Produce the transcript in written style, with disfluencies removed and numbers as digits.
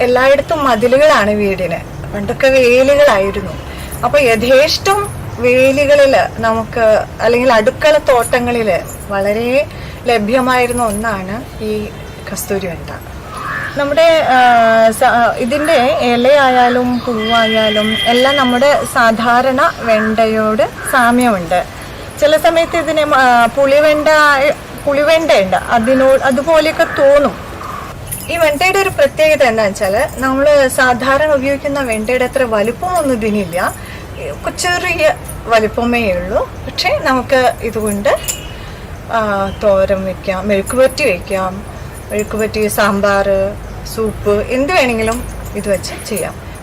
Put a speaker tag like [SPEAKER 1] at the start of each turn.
[SPEAKER 1] എല്ലായിടത്തും മതിലുകളാണ് വീടിന്. പണ്ടൊക്കെ വേലികളായിരുന്നു. അപ്പൊ യഥേഷ്ടം വേലികളിൽ നമുക്ക്, അല്ലെങ്കിൽ അടുക്കള തോട്ടങ്ങളിൽ വളരെ ലഭ്യമായിരുന്ന ഒന്നാണ് ഈ കസ്തൂരി വെണ്ട. നമ്മുടെ ഇതിൻ്റെ ഇലയായാലും പൂവായാലും എല്ലാം നമ്മുടെ സാധാരണ വെണ്ടയോട് സാമ്യമുണ്ട്. ചില സമയത്ത് ഇതിന് പുളിവെണ്ടയുണ്ട്, അതുപോലെയൊക്കെ തോന്നും. ഈ വെണ്ടയുടെ ഒരു പ്രത്യേകത എന്താണെന്ന് വെച്ചാൽ, നമ്മൾ സാധാരണ ഉപയോഗിക്കുന്ന വെണ്ടയുടെ അത്ര വലുപ്പമൊന്നും ഇതിനില്ല. ചെറിയ വലുപ്പമേ ഉള്ളൂ. പക്ഷേ നമുക്ക് ഇതുകൊണ്ട് തോരൻ വയ്ക്കാം, മെഴുക്കുപുരട്ടി വയ്ക്കാം. മെഴുക്കുപുരട്ടി, സാമ്പാർ, സൂപ്പ് എന്ത് വേണമെങ്കിലും ഇത് വെച്ച് ചെയ്യാം.